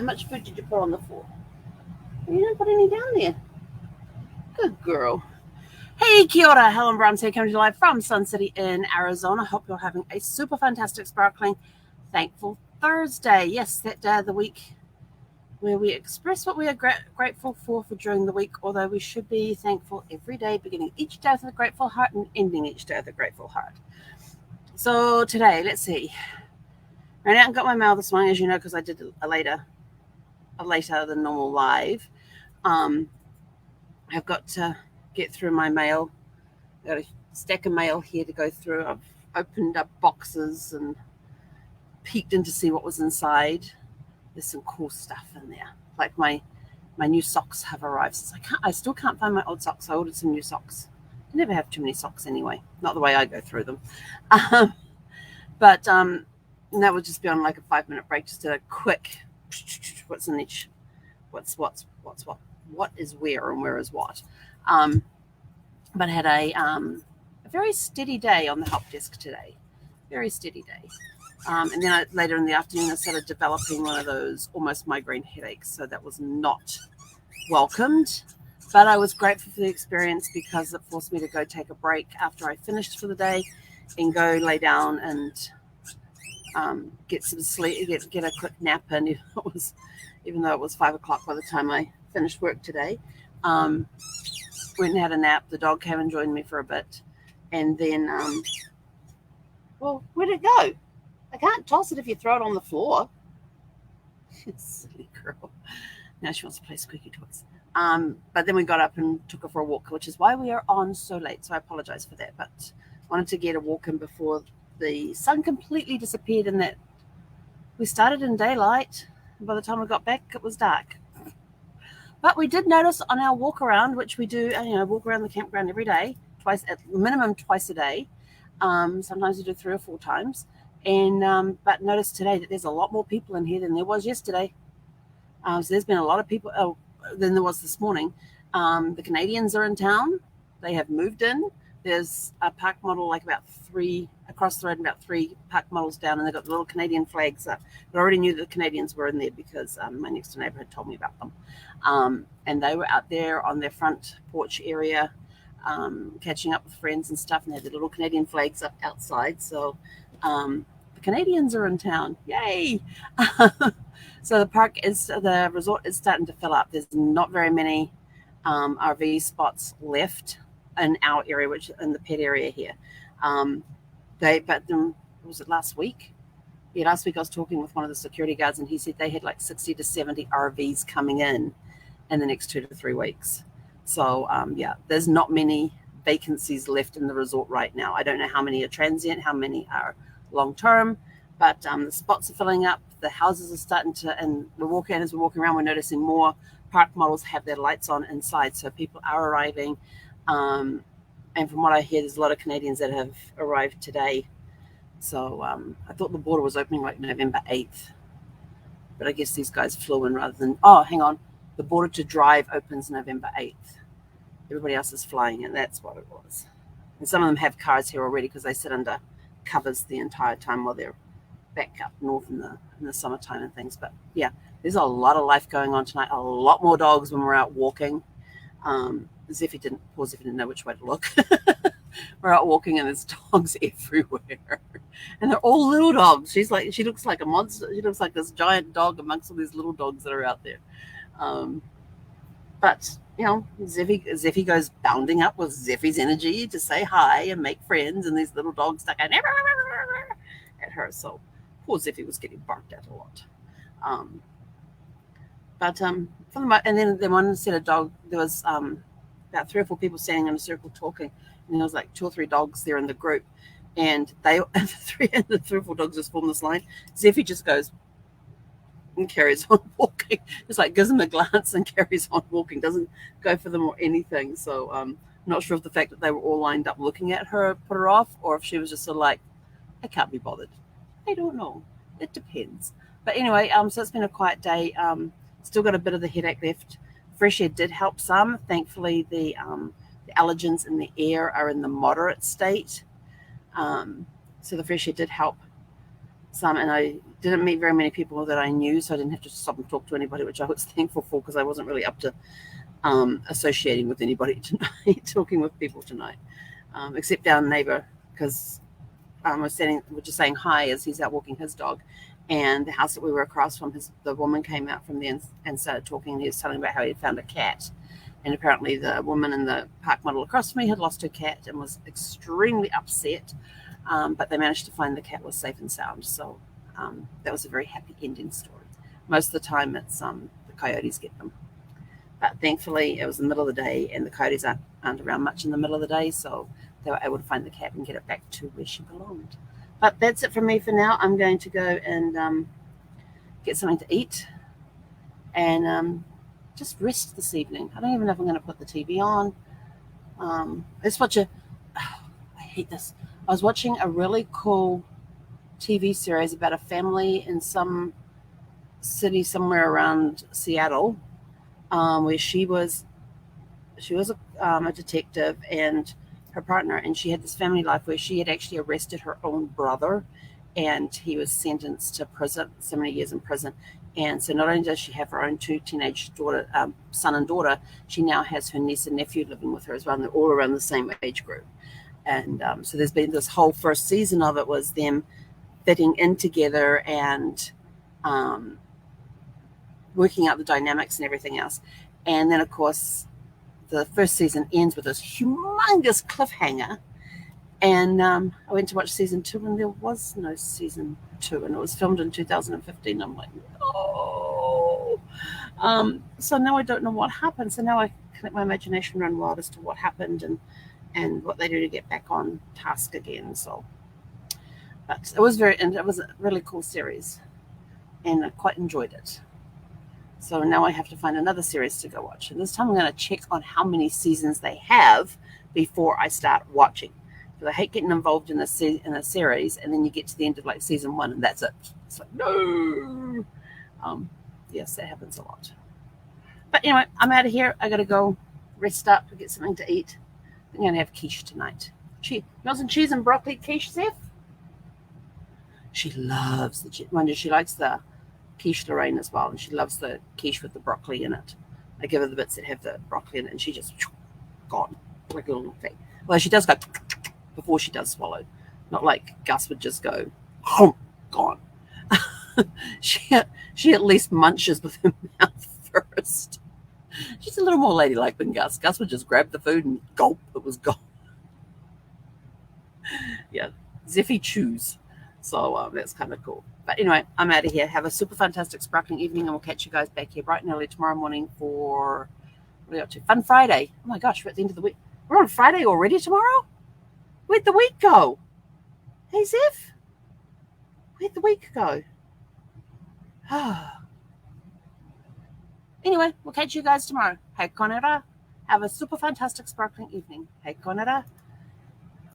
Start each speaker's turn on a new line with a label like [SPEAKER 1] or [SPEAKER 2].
[SPEAKER 1] much food did you put on the floor? You didn't put any down there. Good girl. Hey, kia ora, Helen Brahms here, coming to you live from Sun City in Arizona. Hope you're having a super fantastic, sparkling, thankful Thursday. Yes, that day of the week where we express what we are grateful for during the week, although we should be thankful every day, beginning each day with a grateful heart and ending each day with a grateful heart. So today, let's see. Ran out and got my mail this morning, as you know, because I did a later than normal live. I've got to get through my mail. I've got a stack of mail here to go through. I've opened up boxes and peeked in to see what was inside. There's some cool stuff in there. Like my new socks have arrived. I still can't find my old socks. I ordered some new socks. I never have too many socks anyway. Not the way I go through them. But that would just be on like a 5-minute break, just a quick what's in each, what's what is where and where is what. But I had a very steady day on the help desk today. Very steady day. And then later in the afternoon, I started developing one of those almost migraine headaches. So that was not welcomed. But I was grateful for the experience because it forced me to go take a break after I finished for the day and go lay down and get some sleep, get a quick nap in. Even though it was 5 o'clock by the time I finished work today. Went and had a nap. The dog came and joined me for a bit. And then, where'd it go? I can't toss it if you throw it on the floor. Silly girl. Now she wants to play squeaky toys. But then we got up and took her for a walk, which is why we are on so late. So I apologize for that. But wanted to get a walk in before the sun completely disappeared and that we started in daylight. And by the time we got back, it was dark. But we did notice on our walk around, which we do, walk around the campground every day, minimum twice a day. Sometimes we do 3 or 4 times. And but notice today that there's a lot more people in here than there was yesterday. So there's been a lot of people than there was this morning. The Canadians are in town. They have moved in. There's a park model like about 3 across the road and about 3 park models down, and they've got the little Canadian flags up. I already knew the Canadians were in there because my next door neighbor had told me about them. And they were out there on their front porch area catching up with friends and stuff, and they had the little Canadian flags up outside. So the Canadians are in town. Yay! So the resort is starting to fill up. There's not very many RV spots left in our area, which in the pet area here. Was it last week? Yeah, last week I was talking with one of the security guards, and he said they had like 60 to 70 RVs coming in the next 2 to 3 weeks. So there's not many vacancies left in the resort right now. I don't know how many are transient, how many are long term, but the spots are filling up. The houses are starting to, and as we're walking around, we're noticing more park models have their lights on inside, so people are arriving. And from what I hear, there's a lot of Canadians that have arrived today. So I thought the border was opening like November 8th. But I guess these guys flew in rather than... Oh, hang on. The border to drive opens November 8th. Everybody else is flying in. That's what it was. And some of them have cars here already because they sit under covers the entire time while they're back up north in the summertime and things. But yeah, there's a lot of life going on tonight. A lot more dogs when we're out walking. Zeffy didn't know which way to look. We're out walking and there's dogs everywhere, and they're all little dogs. She looks like a monster. She looks like this giant dog amongst all these little dogs that are out there. But Zeffy goes bounding up with Zeffy's energy to say hi and make friends, and these little dogs stuck at her. So poor Zeffy was getting barked at a lot. And then one set of dog, there was about 3 or 4 people standing in a circle talking, and there was like 2 or 3 dogs there in the group, and the 3 or 4 dogs just formed this line. Zeffy just goes and carries on walking, just like gives them a glance and carries on walking, doesn't go for them or anything. So I'm not sure if the fact that they were all lined up looking at her put her off, or if she was just sort of like, I can't be bothered. I don't know. It depends. But anyway, so it's been a quiet day. Still got a bit of the headache left. Fresh air did help some. Thankfully, the allergens in the air are in the moderate state. So the fresh air did help and I didn't meet very many people that I knew, so I didn't have to stop and talk to anybody, which I was thankful for because I wasn't really up to associating with anybody tonight, talking with people tonight, except our neighbor, because we're just saying hi as he's out walking his dog. And the house that we were across from, the woman came out from there and started talking. And he was telling about how he had found a cat. And apparently the woman in the park model across from me had lost her cat and was extremely upset. But they managed to find the cat was safe and sound. So that was a very happy ending story. Most of the time it's the coyotes get them. But thankfully it was the middle of the day and the coyotes aren't around much in the middle of the day. So they were able to find the cat and get it back to where she belonged. But that's it from me for now. I'm going to go and get something to eat and just rest this evening. I don't even know if I'm going to put the TV on. Let's watch I hate this. I was watching a really cool TV series about a family in some city somewhere around Seattle, where she was a detective and her partner, and she had this family life where she had actually arrested her own brother, and he was sentenced to prison, so many years in prison. And so not only does she have her own two teenage son and daughter, she now has her niece and nephew living with her as well, and they're all around the same age group. And so there's been this whole first season of it was them fitting in together and working out the dynamics and everything else. And then, of course, the first season ends with this humongous cliffhanger. And I went to watch season 2, and there was no season 2, and it was filmed in 2015. I'm like, no. So now I don't know what happened. So now I can let my imagination run wild as to what happened and what they do to get back on task again. So, but it was a really cool series, and I quite enjoyed it. So now I have to find another series to go watch. And this time I'm going to check on how many seasons they have before I start watching. Because I hate getting involved in a series and then you get to the end of like season 1 and that's it. It's like, no. Yes, that happens a lot. But anyway, I'm out of here. I got to go rest up and get something to eat. I'm going to have quiche tonight. You want some cheese and broccoli quiche, Zeph? She loves the cheese. She likes the quiche Lorraine as well, and she loves the quiche with the broccoli in it. I give her the bits that have the broccoli in it, and she just gone like a little thing. Well, she does go before she does swallow, not like Gus would just go gone. she at least munches with her mouth first. She's a little more ladylike than Gus. Gus would just grab the food and gulp. It was gone. Yeah, Zeffy chews. So that's kind of cool. But anyway, I'm out of here. Have a super fantastic, sparkling evening, and we'll catch you guys back here bright and early tomorrow morning for what are we up to? Fun Friday. Oh my gosh, we're at the end of the week. We're on Friday already tomorrow? Where'd the week go? Hey, Zeph? Where'd the week go? Anyway, we'll catch you guys tomorrow. Hei konera. Have a super fantastic, sparkling evening. Hei konera.